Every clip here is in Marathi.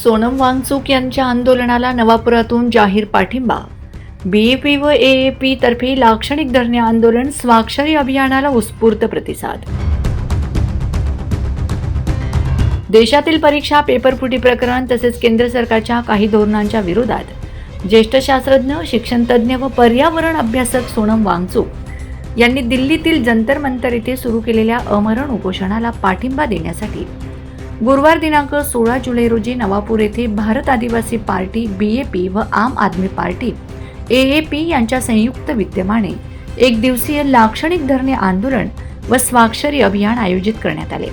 सोनम वांगचुक यांच्या आंदोलनाला नवापुरातून जाहीर पाठिंबा. बीएपी व एएपी तर्फे लाक्षणिक धरणे आंदोलन, स्वाक्षरी अभियानाला उत्स्फूर्त प्रतिसाद. देशातील परीक्षा पेपरफुटी प्रकरण तसेच केंद्र सरकारच्या काही धोरणांच्या विरोधात ज्येष्ठ शास्त्रज्ञ, शिक्षणतज्ञ व पर्यावरण अभ्यासक सोनम वांगचुक यांनी दिल्लीतील जंतर मंतर येथे सुरू केलेल्या अमरण उपोषणाला पाठिंबा देण्यासाठी गुरुवार दिनांक 16 जुलै रोजी नवापूर येथे भारत आदिवासी पार्टी बीएपी व आम आदमी पार्टी एएपी यांच्या संयुक्त विद्यमाने एक दिवसीय लाक्षणिक धरणे आंदोलन व स्वाक्षरी अभियान आयोजित करण्यात आले.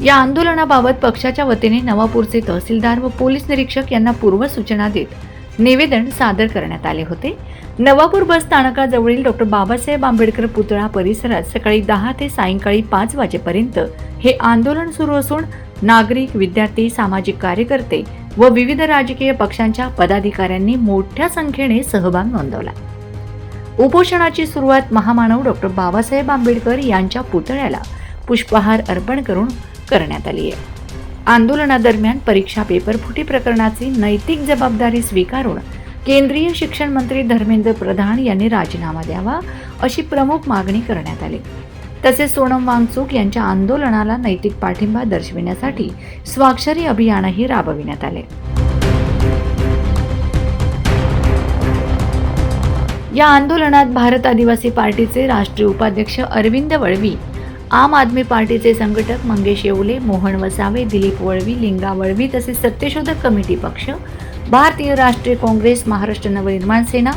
या आंदोलनाबाबत पक्षाच्या वतीने नवापूरचे तहसीलदार व पोलीस निरीक्षक यांना पूर्व सूचना देत निवेदन सादर करण्यात आले होते. नवापूर बस स्थानकाजवळील डॉ. बाबासाहेब आंबेडकर पुतळा परिसरात सकाळी 10 ते सायंकाळी 5 वाजेपर्यंत हे आंदोलन सुरू असून नागरिक, विद्यार्थी, सामाजिक कार्यकर्ते व विविध राजकीय पक्षांच्या पदाधिकाऱ्यांनी मोठ्या संख्येने सहभाग नोंदवला. उपोषणाची सुरुवात महामानव डॉ. बाबासाहेब आंबेडकर यांच्या पुतळ्याला पुष्पहार अर्पण करून करण्यात आली आहे. आंदोलनादरम्यान परीक्षा पेपरफुटी प्रकरणाची नैतिक जबाबदारी स्वीकारून केंद्रीय शिक्षण मंत्री धर्मेंद्र प्रधान यांनी राजीनामा द्यावा अशी प्रमुख मागणी करण्यात आली. तसेच सोनम वांगचुक यांच्या आंदोलनाला नैतिक पाठिंबा दर्शविण्यासाठी स्वाक्षरी अभियानही राबविण्यात आले. या आंदोलनात भारत आदिवासी पार्टीचे राष्ट्रीय उपाध्यक्ष अरविंद वळवी, आम आदमी पार्टीचे संघटक मंगेश येवले, मोहन वसावे, दिलीप वळवी, लिंगा वळवी तसेच सत्यशोधक कमिटी पक्ष, भारतीय राष्ट्रीय काँग्रेस, महाराष्ट्र नवनिर्माण सेना,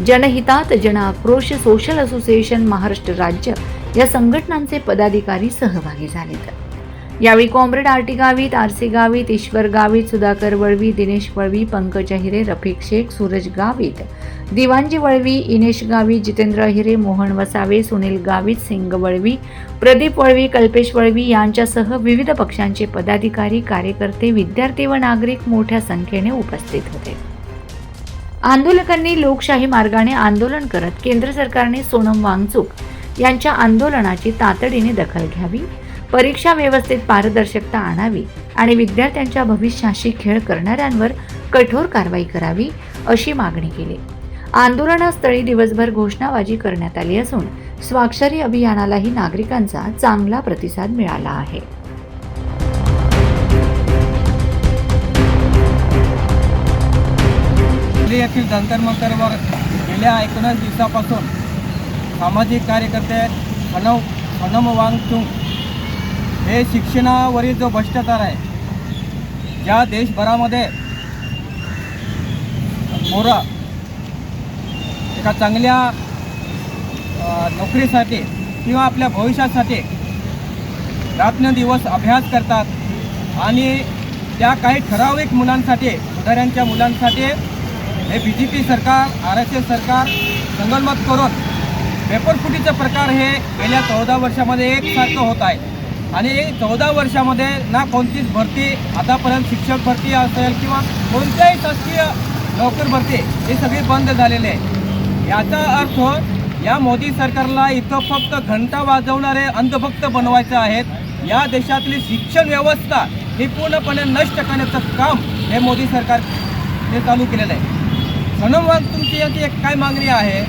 जनहितात, जन आक्रोश, सोशल असोसिएशन महाराष्ट्र राज्य या संघटनांचे पदाधिकारी सहभागी झालेत. यावेळी comrade RT Gavit, RC Gavit, Ishwar Gavit, Sudhakar Valvi, Dinesh Valvi, Pankaj Ahire, Rafiq Shaikh, Suraj Gavit, Diwanji Valvi, Inesh Gavit, Jitendra Ahire, Mohan Vasave, Sunil Gavit, Singh Valvi, Pradeep Valvi, Kalpesh Valvi यांच्यासह विविध पक्षांचे पदाधिकारी, कार्यकर्ते, विद्यार्थी व नागरिक मोठ्या संख्येने उपस्थित होते. आंदोलकांनी लोकशाही मार्गाने आंदोलन करत केंद्र सरकारने सोनम वांगचुक यांच्या आंदोलनाची तातडीने दखल घ्यावी, परीक्षा व्यवस्थेत पारदर्शकता आणावी आणि विद्यार्थ्यांच्या भविष्याशी खेळ करणाऱ्यांवर कठोर कारवाई करावी अशी मागणी केली. आंदोलनास्थळी दिवसभर घोषणाबाजी करण्यात आली असून स्वाक्षरी अभियानालाही नागरिकांचा चांगला प्रतिसाद मिळाला आहे. दिल्ली येथील जंतर मंतरवर गेल्या 19 दिवसापासून सामाजिक कार्यकर्ते सोनम वांगचुक हे शिक्षणावरील जो भ्रष्टाचार आहे, ज्या देशभरामध्ये पोरं एका चांगल्या नोकरीसाठी किंवा आपल्या भविष्यासाठी रात्रंदिवस अभ्यास करतात आणि त्या काही ठराविक मुलांसाठी, उदाहरणांच्या मुलांसाठी हे BJP सरकार, RSS सरकार संगनमत करून पेपरफुटीचे प्रकार हे गेल्या 14 वर्षामध्ये एकसारखं होत आहे. आणि 14 वर्षामध्ये ना कोणतीच भरती आतापर्यंत शिक्षक भरती असेल किंवा कोणत्याही शासकीय नोकरी भरती हे सगळी बंद झालेली आहे. याचा अर्थ या मोदी सरकारला इथं फक्त घंटा वाजवणारे अंधभक्त बनवायचे आहेत. या देशातली शिक्षण व्यवस्था ही पूर्णपणे नष्ट करण्याचं काम हे मोदी सरकारने चालू केलेलं आहे. सोनम वांगचुक यांची एक काय मागणी आहे?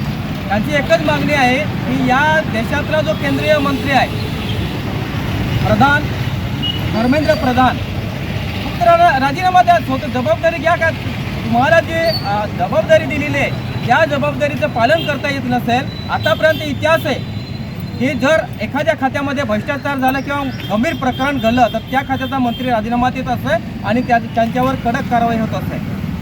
त्यांची एकच मागणी आहे की या देशातला जो केंद्रीय मंत्री आहे प्रधान, धर्मेंद्र प्रधान, फक्त राजीनामा द्या, स्वतः जबाबदारी घ्या. का तुम्हाला जी जबाबदारी दिलेली आहे त्या जबाबदारीचं पालन करता येत नसेल, आतापर्यंत इतिहास आहे की जर एखाद्या खात्यामध्ये भ्रष्टाचार झाला किंवा गंभीर प्रकरण घडलं तर त्या खात्याचा मंत्री राजीनामा देत असे आणि त्यांच्यावर कडक कारवाई होत असे.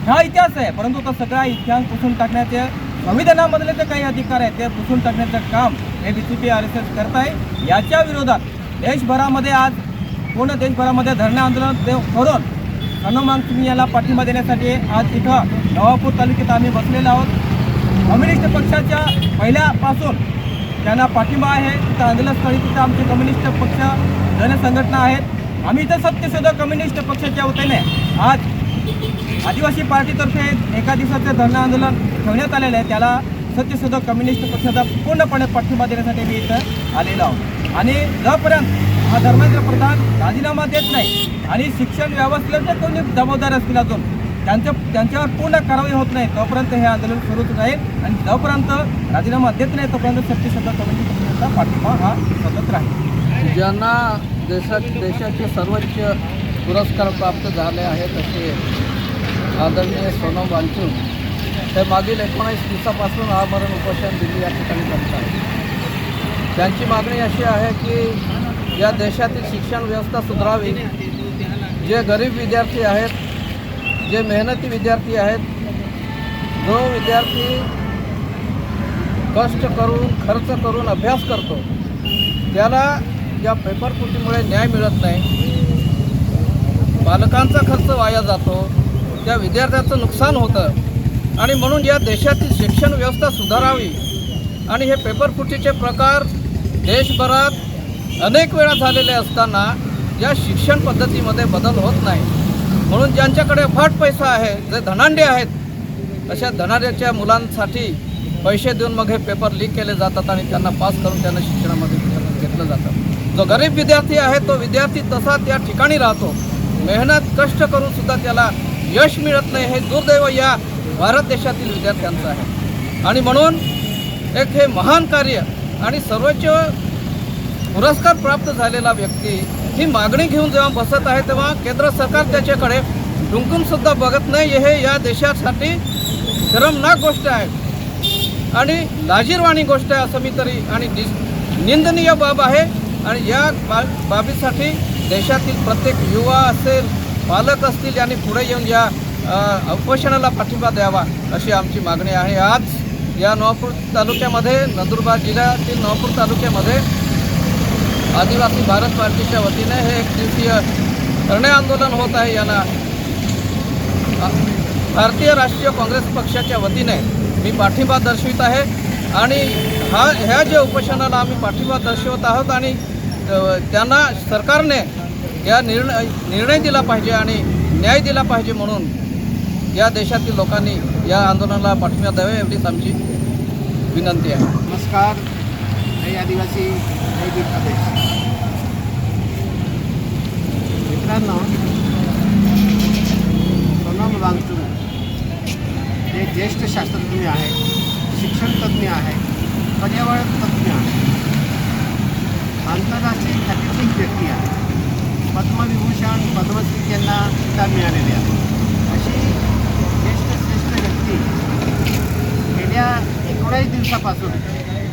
हा इतिहास आहे. परंतु तो सगळा इतिहास पुसून टाकण्याचे संविधानामधले जे काही अधिकार आहेत ते पुसून टाकण्याचं काम हे BJP RSS करत आहे. याच्या विरोधात देशभरामध्ये आज पूर्ण देशभरामध्ये धरणे आंदोलन करून सोनम वांगचुक याला पाठिंबा देण्यासाठी आज इथं नवापूर तालुक्यात आम्ही बसलेलो आहोत. कम्युनिस्ट पक्षाच्या पहिल्यापासून त्यांना पाठिंबा आहे. तिथं आंदोलनस्थळी तिथं आमचे कम्युनिस्ट पक्ष जनसंघटना आहेत. आम्ही इथं सत्यशोधक कम्युनिस्ट पक्षाच्या वतीने आज आदिवासी पार्टीतर्फे एका दिवसाचं धरणे आंदोलन ठेवण्यात आलेलं आहे. त्याला सत्यशोधक कम्युनिस्ट पक्षाचा पूर्णपणे पाठिंबा देण्यासाठी मी इथं आलेलो आहोत. आणि जोपर्यंत हा धर्मेंद्र प्रधान राजीनामा देत नाही आणि शिक्षण व्यवस्थेला जे कोणी जबाबदार असतील अजून त्यांच्यावर पूर्ण कारवाई होत नाही तोपर्यंत हे आंदोलन सुरूच राहील आणि जोपर्यंत राजीनामा देत नाही तोपर्यंत सत्तेसत्ता कमिटीचा पाठिंबा हा सतत राहील. ज्यांना देशाचे सर्वोच्च पुरस्कार प्राप्त झाले आहेत असे आदरणीय सोनम वांगचूक हे मागील 19 दिवसापासून आमरण उपोषण दिल्ली या ठिकाणी करत आहेत. त्यांची मागणी अशी आहे की या देशातील शिक्षण व्यवस्था सुधारावी. जे गरीब विद्यार्थी आहेत, जे मेहनती विद्यार्थी आहेत, जो विद्यार्थी कष्ट करून खर्च करून अभ्यास करतो त्याला या पेपरफुटीमुळे न्याय मिळत नाही, पालकांचा खर्च वाया जातो, त्या विद्यार्थ्याचं नुकसान होतं आणि म्हणून या देशातील शिक्षण व्यवस्था सुधारावी. आणि हे पेपरफुटीचे प्रकार देशभरात अनेक वेळा झालेले असताना या शिक्षण पद्धतीमध्ये बदल होत नाही. म्हणून ज्यांच्याकडे अफाट पैसा आहे, जे धनाढ्य आहेत, अशा धनाढ्याच्या मुलांसाठी पैसे देऊन मग हे पेपर लीक केले जातात आणि त्यांना पास करून त्यांना शिक्षणामध्ये घेतलं जातं. जो गरीब विद्यार्थी आहे तो विद्यार्थी तसा त्या ठिकाणी राहतो, मेहनत कष्ट करून सुद्धा त्याला यश मिळत नाही. हे दुर्दैव या भारत देशातील विद्यार्थ्यांचं आहे. आणि म्हणून एक हे महान कार्य आणि सर्वोच्च पुरस्कार प्राप्त झालेला व्यक्ती ही मागणी घेऊन जेव्हा बसत आहे तेव्हा केंद्र सरकार त्याच्याकडे डुंकूनसुद्धा बघत नाही. हे या देशासाठी शरमनाक गोष्ट आहे आणि लाजिरवाणी गोष्ट आहे असं मी तरी आणि निंदनीय बाब आहे. आणि या बाबीसाठी देशातील प्रत्येक युवा असेल, पालक असतील यांनी पुढे येऊन या उपोषणाला पाठिंबा द्यावा अशी आमची मागणी आहे. आज या नवापूर तालुक्यामध्ये, नंदुरबार जिल्ह्यातील नवापूर तालुक्यामध्ये आदिवासी भारत पार्टीच्या वतीने हे 1 दिवसीय धरणे आंदोलन होत आहे. यांना भारतीय राष्ट्रीय काँग्रेस पक्षाच्या वतीने मी पाठिंबा दर्शवित आहे आणि ह्या जे उपोषणाला आम्ही पाठिंबा दर्शवत आहोत आणि त्यांना सरकारने या निर्णय दिला पाहिजे आणि न्याय दिला पाहिजे. म्हणून या देशातील लोकांनी या आंदोलनाला पाठिंबा द्यावे एवढीच आमची विनंती आहे. नमस्कार. जय आदिवासी, जय बीड प्रदेश. मित्रांनो, सोनम वांगचूक हे ज्येष्ठ शास्त्रज्ञ आहेत, शिक्षणतज्ज्ञ आहेत, पर्यावरण तज्ज्ञ आहेत, आंतरराष्ट्रीय ख्यातीची व्यक्ती आहे. पद्मविभूषण, पद्मश्री यांना किताब मिळालेले आहे. अशी श्रेष्ठ व्यक्ती गेल्या 19 दिवसापासून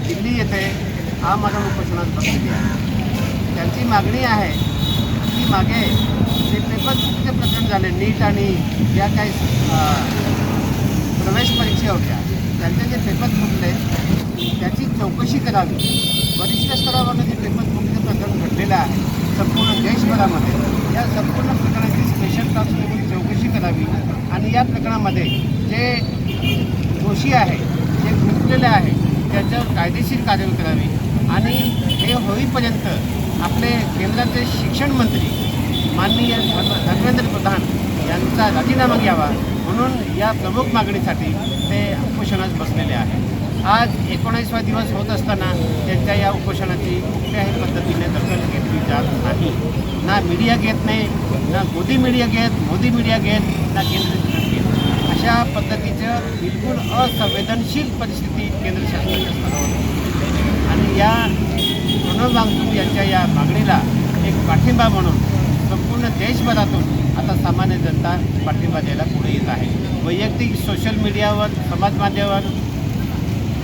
दिल्ली येथे आमरण उपोषणात बसलेली आहे. त्यांची मागणी आहे की मागे जे पेपरचे प्रकरण झाले, नीट आणि या काही प्रवेश परीक्षा होत्या, त्यांचे जे पेपर फुटले त्याची चौकशी करावी. वरिष्ठ स्तरावर जे पेपर फुटण्याचं प्रकरण घडलेलं आहे संपूर्ण देशभरामध्ये, या संपूर्ण प्रकरणाची स्पेशल टास्क फोर्सने चौकशी करावी आणि या प्रकरणामध्ये जे दोषी आहे, जे गुंतलेले आहे, त्याच्यावर कायदेशीर कारवाई करावी. आणि हे होईपर्यंत आपले केंद्राचे शिक्षण मंत्री माननीय धर्मेंद्र प्रधान यांचा राजीनामा घ्यावा म्हणून या प्रमुख मागणीसाठी ते उपोषणात बसलेले आहे. आज 19वा दिवस होत असताना त्यांच्या या उपोषणाची कुठल्याही पद्धतीने दखल घेतली जात नाही. ना मीडिया घेत नाही, ना मोदी मीडिया घेत, ना केंद्र शासन घेत. अशा पद्धतीचं बिलकुल असंवेदनशील परिस्थिती केंद्र शासनाच्या स्तरावर. आणि या सोनम वांगचूक यांच्या या मागणीला एक पाठिंबा म्हणून संपूर्ण देशभरातून आता सामान्य जनता पाठिंबा द्यायला पुढे येत आहे. वैयक्तिक सोशल मीडियावर, समाज माध्यमावर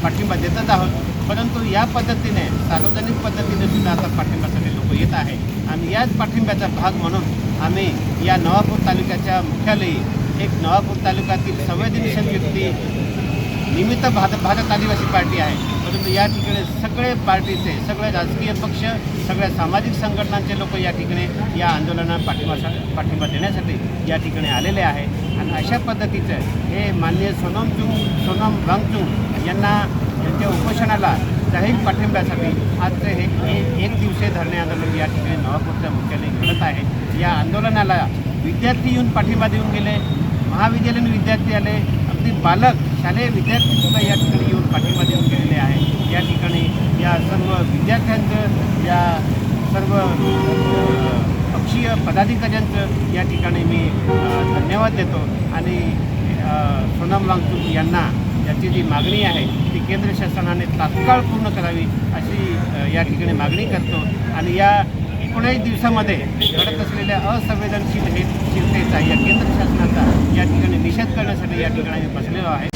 पाठिंबा देतच आहोत, परंतु या पद्धतीने सार्वजनिक पद्धतीने सुद्धा आता पाठिंब्यासाठी लोक येत आहे. आणि याच पाठिंब्याचा भाग म्हणून आम्ही या नवापूर तालुक्याच्या मुख्यालयी एक नवापूर तालुक्यातील संवेदनशील व्यक्ती निमित्त भारत आदिवासी पार्टी आहे, परंतु या ठिकाणी सगळे पार्टीचे, सगळे राजकीय पक्ष, सगळ्या सामाजिक संघटनांचे लोक या ठिकाणी या आंदोलनाला पाठिंबा देण्यासाठी या ठिकाणी आलेले आहे. आणि अशा पद्धतीचं हे माननीय सोनम वांगचूक यांना त्यांच्या उपोषणाला जाहीर पाठिंब्यासाठी आजचे हे 1 दिवसीय धरणे आंदोलन या ठिकाणी नवापूरच्या मुख्यालयी घडत आहे. या आंदोलनाला विद्यार्थी येऊन पाठिंबा देऊन गेले, महाविद्यालयीन विद्यार्थी आले, अगदी बालक, शालेय विद्यार्थीसुद्धा या ठिकाणी येऊन पाठिंबा देऊन गेलेले आहे. या ठिकाणी या सर्व विद्यार्थ्यांचं या सर्व पक्षीय पदाधिकाऱ्यांचं या ठिकाणी मी धन्यवाद देतो आणि सोनम वांगचुक यांना याची जी मागणी आहे ती केंद्र शासनाने तात्काळ पूर्ण करावी अशी या ठिकाणी मागणी करतो आणि या 19 दिवसामध्ये घडत असलेल्या असंवेदनशीलतेचा या केंद्र शासनाचा या ठिकाणी निषेध करण्यासाठी या ठिकाणी बसलेलो आहे.